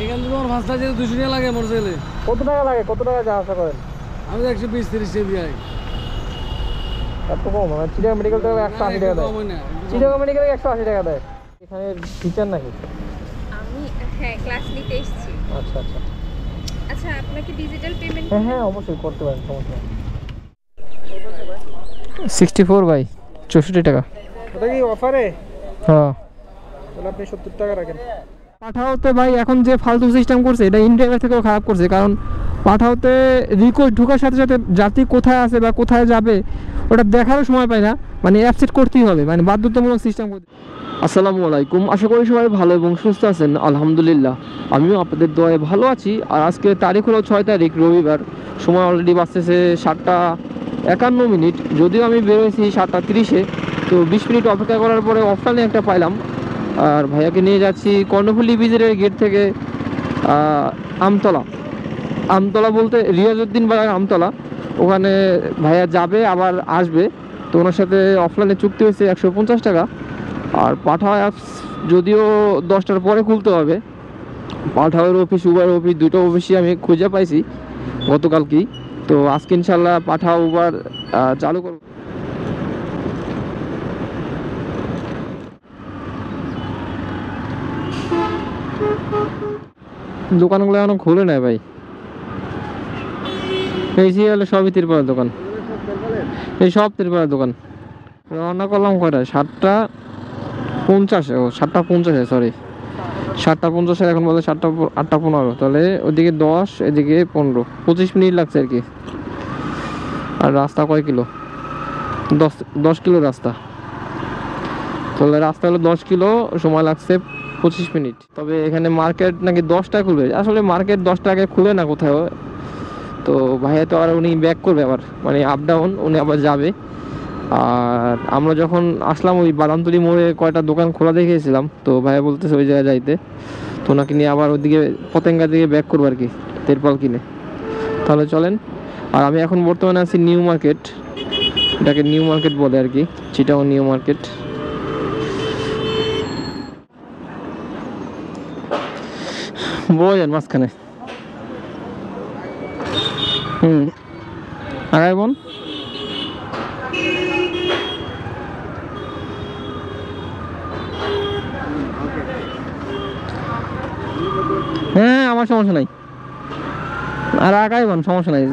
এখান থেকে আমার ভাষা যেতে 200 টাকা লাগে মোটরসাইকেলে। কত টাকা লাগে, কত টাকা যাওয়া আসা করেন? আমি 120-30 টাকা দিয়ে আই। এত কম? চিটাগাং মেডিকেল থেকে 180 টাকা দেয়। চিটাগাং মেডিকেলে 180 টাকা দেয়। এখানে টিচার নাকি? আমি হ্যাঁ ক্লাস নিতে এসেছি। আচ্ছা আচ্ছা আচ্ছা আপনাকে ডিজিটাল পেমেন্ট? হ্যাঁ হ্যাঁ অবশ্যই করতে পারেন, সমস্যা নেই। 64 বাই 64 টাকা। ওটা কি অফারে? হ্যাঁ তাহলে আপনি 70 টাকা রাখেন। পাঠাওতে ভাই এখন যে ফালতু সিস্টেম করছে এটা ইন্ডিয়ার থেকেও খারাপ করছে, কারণ পাঠাওতে রিকোয়েস্ট ঢোকার সাথে সাথে যাত্রী কোথায় আছে বা কোথায় যাবে ওটা দেখারও সময় পায় না, মানে অ্যাপসেট করতেই হবে, মানে বাধ্যতামূলক সিস্টেম করতে। আসসালামু আলাইকুম, আশা করি সবাই ভালো এবং সুস্থ আছেন। আলহামদুলিল্লাহ আমিও আপনাদের দোয়ায় ভালো আছি। আর আজকে তারিখ হলো 6 তারিখ রবিবার, সময় অলরেডি বাজতেছে 7:51। যদিও আমি বেরোয়েছি 7:30-এ, তো 20 মিনিট অপেক্ষা করার পরে অফলাইনে একটা পাইলাম। আর ভাইয়াকে নিয়ে যাচ্ছি কর্ণফুলী বিজের গেট থেকে আমতলা বলতে রিয়াজউদ্দিন বাজার আমতলা, ওখানে ভাইয়া যাবে আবার আসবে। তো ওনার সাথে অফলাইনে চুক্তি হয়েছে 150 টাকা। আর পাঠাও অ্যাপস যদিও 10টার পরে খুলতে হবে। পাঠাওয়ের অফিস, উবার অফিস, দুটো অফিসই আমি খুঁজে পাইছি গতকালকেই। তো আজকে ইনশাল্লাহ পাঠাও উবার চালু করব। দোকানগুলো এখনো খুলে নেয় ভাই, এই হলে সবই তিরপালের দোকান, এই সব তিরপালের দোকান। রওনা করলাম কয়টা? 7:50, 7:50, সরি 7:50, এখন বলে 8:15। তাহলে ওইদিকে 10, এদিকে 15, 25 মিনিট লাগছে আর কি। আর রাস্তা কয় কিলো? 10 কিলো রাস্তা। তাহলে রাস্তা হলো 10 কিলো, সময় লাগছে 25 মিনিট। তবে এখানে মার্কেট নাকি 10টায় খুলবে, আসলে মার্কেট 10টা আগে খুলে না কোথাও। তো ভাইয়া তো আর উনি ব্যাক করবে আবার, মানে আপ ডাউন, উনি আবার যাবে। আর আমরা যখন আসলাম ওই বাদামতলি মোড়ে কয়টা দোকান খোলা দেখেছিলাম, তো ভাইয়া বলতেছে ওই জায়গায় যাইতে। তো ওনাকে নিয়ে আবার ওইদিকে পতেঙ্গার দিকে ব্যাক করবো আর কি, তেরপাল কিনে। তাহলে চলেন। আর আমি এখন বর্তমানে আছি নিউ মার্কেট, এটাকে নিউ মার্কেট বলে আর কি, চিটাগং নিউ মার্কেট। বলেন মাঝখানে আগাই বোন। হ্যাঁ আমার সমস্যা নাই, আর আগাই বোন, সমস্যা নাই।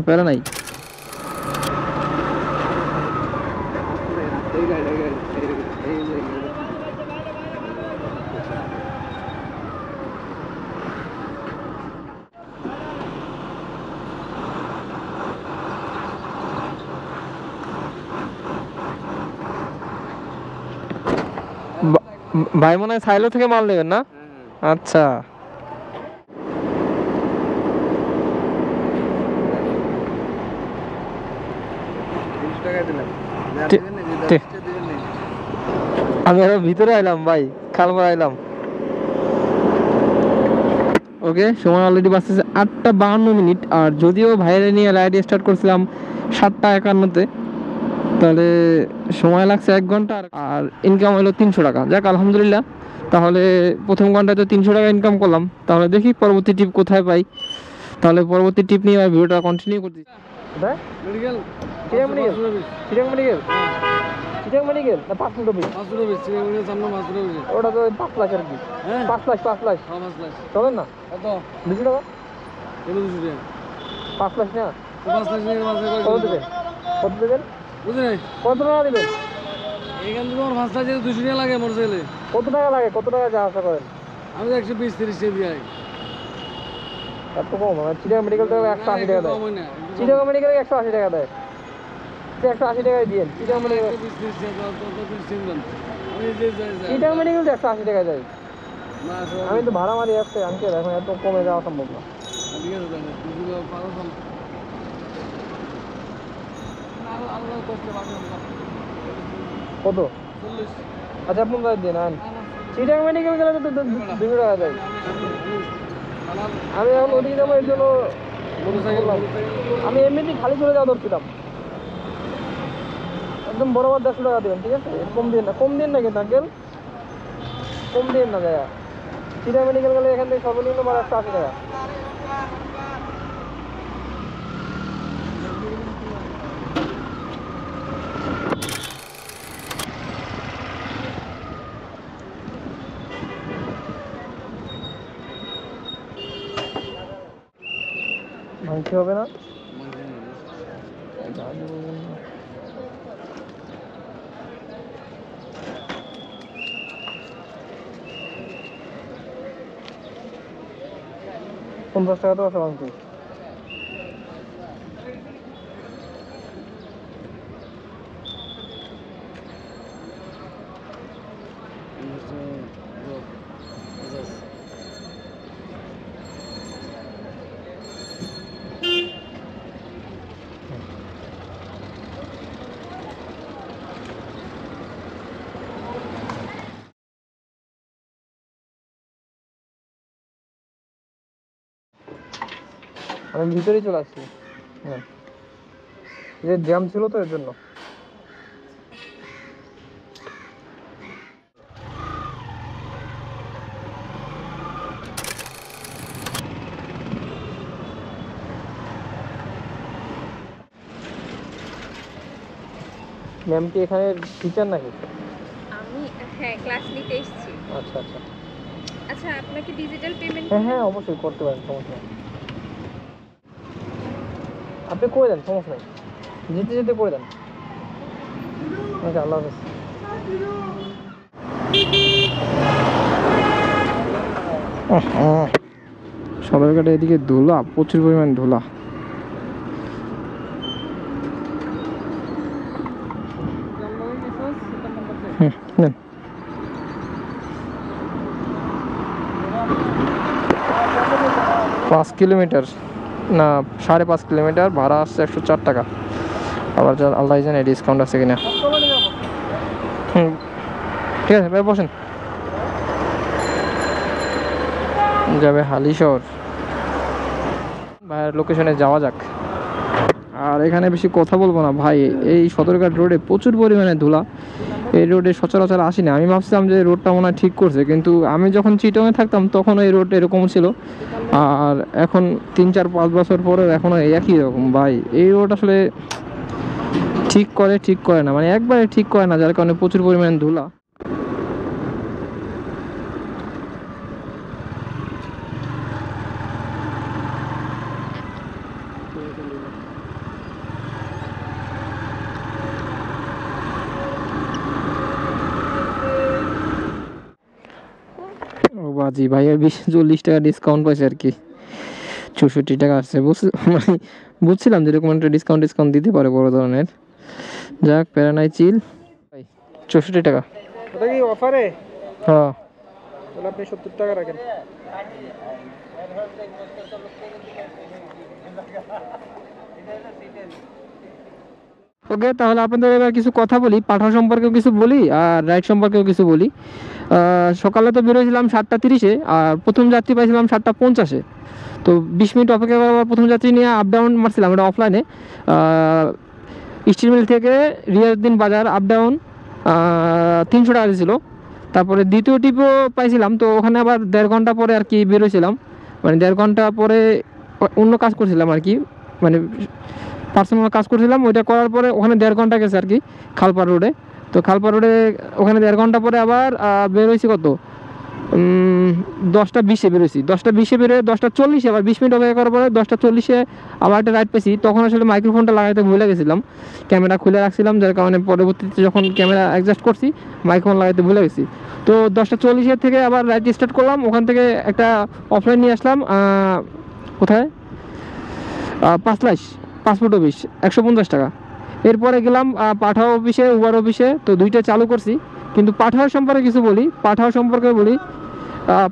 প্যারা নাই। ভাই মনে হয় সাইলো থেকে মাল নেবেন না? আচ্ছা আমি আরো ভিতরে আইলাম ভাই, খালমার আইলাম। ওকে, সময় অলরেডি বাজতেছে 8:52। আর যদিও ভাইয়ের নিয়ে রাইড স্টার্ট করছিলাম 7:51-তে, তাহলে সময় লাগছে 1 ঘন্টা। আর ইনকাম হলো 300 টাকা। যাক আলহামদুলিল্লাহ, তাহলে প্রথম ঘন্টায় তো 300 টাকা ইনকাম করলাম। তাহলে দেখি পরবর্তী টিপ কোথায় পাই। তাহলে পরবর্তী টিপ নিয়ে ভিডিওটা কন্টিনিউ করছি। Medical Chittagong medical, Chittagong medical, Chittagong medical না 5 minute office? 5 rupees Chittagong medical সামনে 5 রুপিস। ওটা তো 5 লাখ আর কি। হ্যাঁ 5 লাখ, 5 লাখ। হ্যাঁ 5 লাখ। চলেন না? কত? 200 টাকা। এলো 200 টাকা। 5 লাখ না? 5 লাখ নিয়ে মাসে কত দেবেন? কত দেবেন? বুঝলি নাই? কত টাকা দিবেন? এখান থেকে আমার ভাষা যেতে 200 টাকা লাগে মোটরসাইকেলে। কত টাকা লাগে, কত টাকা যাওয়া আসা করেন? আমি 120-30 টাকা দিয়ে আই। এত কম? চিটাগাং মেডিকেল থেকে 180 টাকা দেয়। কম হয় না। চিটাগাং মেডিকেলে 180 টাকা দেয়। 180 টাকায় দিয়েন। চিটাগাং মেডিকেল, 120-30 টাকা তো 30 টাকা দিলাম। আমি যে চিটাগাং মেডিকেল 180 টাকা দেয়। না আমি তো ভাড়া মারি আসছে আঙ্কেল, এখন এত কমে যাওয়া সম্ভব না। ঠিক আছে তাহলে তুই পারো না। আল্লাহ কষ্ট পাবেন। কত? 40। আচ্ছা আপনি দেন আন। চিটাগাং মেডিকেল গেলে তো 200 টাকা দেয়। আমি এখন ওদিকে যাবো, এর জন্য মোটরসাইকেল আমি এমনিতেই খালি চলে যাওয়া ধরছিলাম। একদম বরাবর 150 টাকা দেবেন, ঠিক আছে? কম দিন না, কম দিন না কিন্তু আঙ্কেল, কম দিন না ভাইয়া। চিটা মেডিকেল গেলে এখান থেকে সর্বনিম্ন 180 টাকা। ভাঙতে হবে না? $50 তো আছে ভাঙতে। আমি ভিতরেই চলে আসছি। হ্যাঁ, যে জ্যাম ছিল তো এর জন্য। ম্যাম কি এখানে টিচার নাকি? আমি হ্যাঁ ক্লাস নিতে এসেছি। আচ্ছা আচ্ছা, আচ্ছা আপনাকে ডিজিটাল পেমেন্ট হ্যাঁ হ্যাঁ অবশ্যই করতে পারেন, সমস্যা নেই। আপনি করে দেন, সমস্যা নেই, যেতে যেতে করে দেন। আচ্ছা, আল্লাহ হাফেজ। সদরঘাটে এদিকে ধুলা, প্রচুর পরিমাণ ধুলা। নেন। 5 কিলোমিটার না 5.5 কিলোমিটার, ভাড়া আসছে 104 টাকা। আবার যার আল্লাহ জানে ডিসকাউন্ট আছে কিনা। ঠিক আছে ভাই, বসেন। যাবে হালিশহর, ভাইয়ের লোকেশনে যাওয়া যাক। আর এখানে বেশি কথা বলবো না ভাই, এই সদরঘাট রোডে প্রচুর পরিমাণে ধুলা। এই রোডে সচরাচর আসি না। আমি ভাবছিলাম যে রোডটা মনে হয় ঠিক করছে, কিন্তু আমি যখন চিটংয়ে থাকতাম তখন এই রোড এরকম ছিল, আর এখন 3-4-5 বছর পরে এখনও একই রকম। ভাই এই রোড আসলে ঠিক করে না, মানে একবারে ঠিক করে না, যার কারণে প্রচুর পরিমাণে ধুলা। ও বাজি ভাইয়া 20-40 টাকা ডিসকাউন্ট পাইছে আর কি, 64 টাকা আসছে। মানে বুঝছিলাম যে এরকম একটা ডিসকাউন্ট দিতে পারে বড় ধরনের। যাক, প্যারা নাই, চিল। 64 টাকা। ওটা কি অফারে? হ্যাঁ, তাহলে আপনি 70 টাকা রাখেন। ওকে, তাহলে আপনাদের এবার কিছু কথা বলি, পাঠা সম্পর্কেও কিছু বলি আর রাইড সম্পর্কেও কিছু বলি। সকালে তো বেরোয়েছিলাম 7:30-এ, আর প্রথম যাত্রী পাইছিলাম 7:50-এ। তো 20 মিনিট অপেক্ষা করার প্রথম যাত্রী নিয়ে আপ ডাউন মারছিলাম, এটা অফলাইনে। স্টিল মিল থেকে রিয়াজউদ্দিন বাজার আপ ডাউন 300 টাকা দিয়েছিল। তারপরে দ্বিতীয় টিপও পাইছিলাম, তো ওখানে আবার 1.5 ঘন্টা পরে আর কি বেরোছিলাম, মানে 1.5 ঘন্টা পরে অন্য কাজ করছিলাম আর কি, মানে পার্সোনাল কাজ করছিলাম। ওইটা করার পরে ওখানে 1.5 ঘন্টা গেছে আর কি, খালপাড় রোডে। তো খালপাড় রোডে ওখানে 1.5 ঘন্টা পরে আবার বেরোইছি কত, 10:20-এ বেরোইছি। 10:20-এ বেরোয় 10:40-এ আবার 20 মিনিট অপেক্ষা করার পরে 10:40-এ আবার একটা রাইড পেয়েছি। তখন আসলে মাইক্রোফোনটা লাগাইতে ভুলে গেছিলাম, ক্যামেরা খুলে রাখছিলাম, যার কারণে পরবর্তীতে যখন ক্যামেরা অ্যাডজাস্ট করছি মাইক্রোফোন লাগাইতে ভুলে গেছি। তো 10:40-এর থেকে আবার রাইড স্টার্ট করলাম, ওখান থেকে একটা অফলাইন নিয়ে আসলাম। কোথায়? 5 লাইশ পাসপোর্ট অফিস, 150 টাকা। এরপরে গেলাম পাঠাও অফিসে, উবার অফিসে। তো দুইটা চালু করছি, কিন্তু পাঠাও সম্পর্কে কিছু বলি।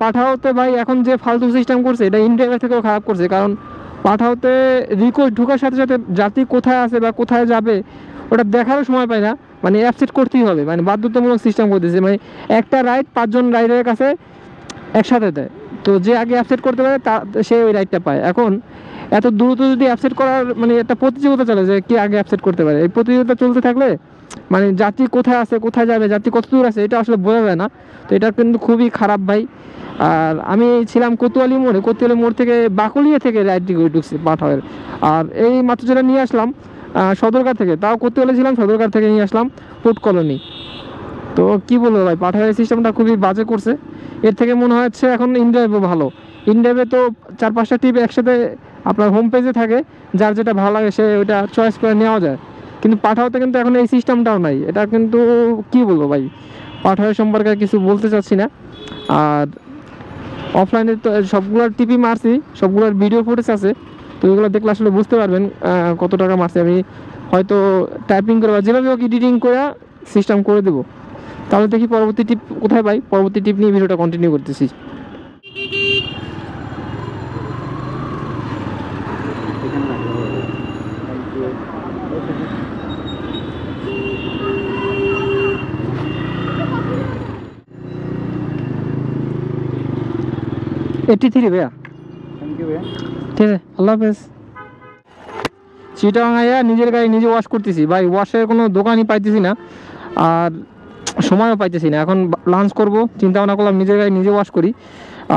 পাঠাওতে ভাই এখন যে ফালতু সিস্টেম করছে, এটা ইন্ডিয়ার থেকেও খারাপ করছে। কারণ পাঠাওতে রিকোয়েস্ট ঢোকার সাথে সাথে যাত্রী কোথায় আছে বা কোথায় যাবে ওটা দেখারও সময় পায় না, মানে অ্যাপসেট করতেই হবে, মানে বাধ্যতামূলক সিস্টেম করে দিয়েছে। মানে একটা রাইড 5 জন রাইডারের কাছে একসাথে দেয়, তো যে আগে অ্যাপসেট করতে পারে সে ওই রাইডটা পায়। এখন এত দ্রুত যদি অ্যাপসেট করার মানে একটা প্রতিযোগিতা চলে যে কে আগে অ্যাপসেট করতে পারে, এই প্রতিযোগিতা চলতে থাকলে মানে যাত্রী কোথায় আছে, কোথায় যাবে, যাত্রী কত দূর আছে, এটা আসলে বোঝা যায় না। তো এটা কিন্তু খুবই খারাপ ভাই। আর আমি ছিলাম কোতোয়ালি মোড় থেকে বাকুলিয়া থেকে রাইট দিকে ঢুকছি পাঠাওয়ের। আর এই মাত্র যেটা নিয়ে আসলাম সদরঘাট থেকে, তাও কোতোয়ালি ছিলাম, সদরঘাট থেকে নিয়ে আসলাম পোর্ট কলোনি। তো কি বলবো ভাই, পাঠাওয়ের সিস্টেমটা খুবই বাজে করছে। এর থেকে মনে হচ্ছে এখন ইনড্রাইভও ভালো। ইনড্রাইভে তো 4-5টা টিপ একসাথে আপনার হোম পেজে থাকে, যার যেটা ভালো লাগে সে ওইটা চয়েস করে নেওয়া যায়। কিন্তু পাঠাওতে কিন্তু এখন এই সিস্টেমটাও নাই। এটা কিন্তু কি বলবো ভাই, পাঠাওয়ের সম্পর্কে কিছু বলতে চাচ্ছি না। আর অফলাইনে তো সবগুলোর টিপি মারছি, সবগুলোর ভিডিও ফুটেজ আছে, তো এগুলো দেখলে আসলে বুঝতে পারবেন কত টাকা মারছি আমি। হয়তো টাইপিং করে বা যেভাবে হোক এডিটিং করে সিস্টেম করে দেবো। তাহলে দেখি পরবর্তী টিপ কোথায় পাই, পরবর্তী টিপ নিয়ে ভিডিওটা কন্টিনিউ করতেছি। ভাইয়া থ্যাংক ইউ ভাইয়া। ঠিক আছে, আল্লাহ হাফেজ। চিটাগাং আইয়া নিজের গাড়ি নিজে ওয়াশ করতেছি ভাই, ওয়াশের কোনো দোকানই পাইতেছি না, আর সময়ও পাইতেছি না। এখন লাঞ্চ করব, চিন্তা ভাবনা করলাম নিজের গাড়ি নিজে ওয়াশ করি।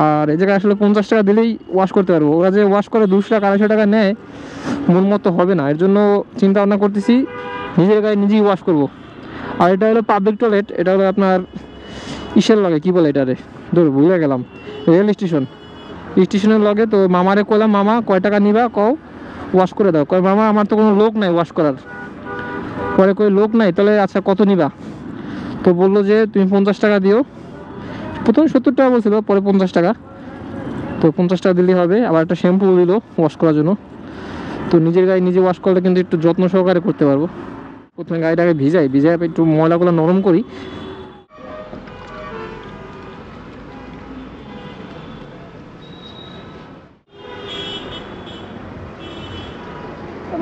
আর এই জায়গায় আসলে 50 টাকা দিলেই ওয়াশ করতে পারবো। ওরা যে ওয়াশ করে 200 টাকা 250 টাকা নেয়, মন মতো হবে না। এর জন্য চিন্তা ভাবনা করতেছি নিজের গাড়ি নিজেই ওয়াশ করব। আর এটা হলো পাবলিক টয়লেট, এটা হলো আপনার ইসের লগে কী বলে এটারে, ধর ভুলে গেলাম, রেল স্টেশনের লগে। তো মামারে কইলাম, মামা কয় টাকা নিবা কও, ওয়াশ করে দাও। কয় মামা আমার তো কোনো লোক নাই ওয়াশ করার। পরে কই লোক নাই, তাহলে আচ্ছা কত নিবা? তো বললো যে তুমি 50 টাকা দিও। প্রথমে 70 টাকা বলছিল, পরে 50 টাকা। তো 50 টাকা দিলেই হবে। আবার একটা শ্যাম্পু দিল ওয়াশ করার জন্য। তো নিজের গাড়ি নিজে ওয়াশ করলে কিন্তু একটু যত্ন সহকারে করতে পারবো। প্রথমে গাড়িটাকে ভিজাই একটু ময়লাগুলো নরম করি।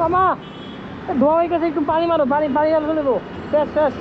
মামা ধোয়া হয়ে গেছে, একটু পানি মারো, পানি আর ফেলে দেবো। শেষ।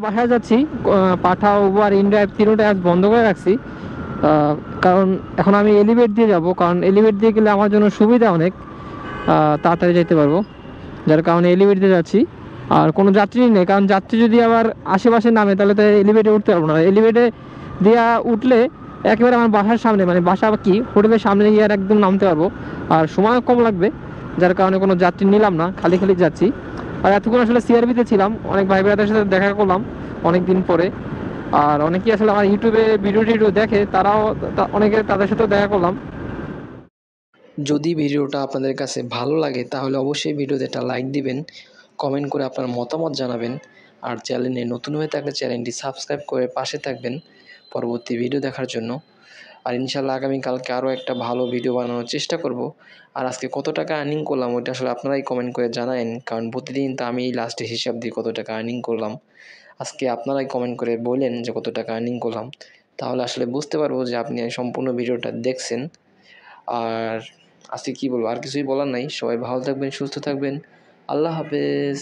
বাসায় যাচ্ছি, পাঠাও উবার ইনড্রাইভ তিনটা অ্যাপ বন্ধ করে রাখছি। কারণ এখন আমি এলিভেট দিয়ে যাব, কারণ এলিভেট দিয়ে গেলে আমার জন্য সুবিধা অনেক, তাড়াতাড়ি যেতে পারবো, যার কারণে এলিভেট দিয়ে যাচ্ছি। আর কোনো যাত্রী নেই, কারণ যাত্রী যদি আবার আশেপাশে নামে তাহলে তো এলিভেটে উঠতে পারবো না। এলিভেটে দিয়া উঠলে একেবারে আমার বাসার সামনে, মানে বাসা কি হোটেলের সামনে গিয়ে আর একদম নামতে পারবো, আর সময় কম লাগবে, যার কারণে কোনো যাত্রী নিলাম না, খালি যাচ্ছি। আর এতক্ষণ আসলে সিআরবিতে ছিলাম, অনেক ভাই ব্রাদারের সাথে দেখা করলাম অনেক দিন পরে। আর অনেকেই আসলে আমার ইউটিউবে ভিডিও দেখে, তারাও অনেকে, তাদের সাথেও দেখা করলাম। যদি ভিডিওটা আপনাদের কাছে ভালো লাগে তাহলে অবশ্যই ভিডিওতে একটা লাইক দিবেন, কমেন্ট করে আপনার মতামত জানাবেন। আর চ্যানেলে নতুন হয়ে থাকলে চ্যানেলটি সাবস্ক্রাইব করে পাশে থাকবেন পরবর্তী ভিডিও দেখার জন্য। আর ইনশাল্লাহ আগামীকালকে আরও একটা ভালো ভিডিও বানানোর চেষ্টা করব। আর আজকে কত টাকা আর্নিং করলাম ওইটা আসলে আপনারাই কমেন্ট করে জানায়েন, কারণ প্রতিদিন তো আমি লাস্টে হিসাব দিই কত টাকা আর্নিং করলাম। আজকে আপনারাই কমেন্ট করে বলেন যে কত টাকা আর্নিং করলাম, তাহলে আসলে বুঝতে পারবো যে আপনি সম্পূর্ণ ভিডিওটা দেখছেন। আর আজকে কী বলবো, আর কিছুই বলার নাই। সবাই ভালো থাকবেন, সুস্থ থাকবেন। আল্লাহ হাফেজ।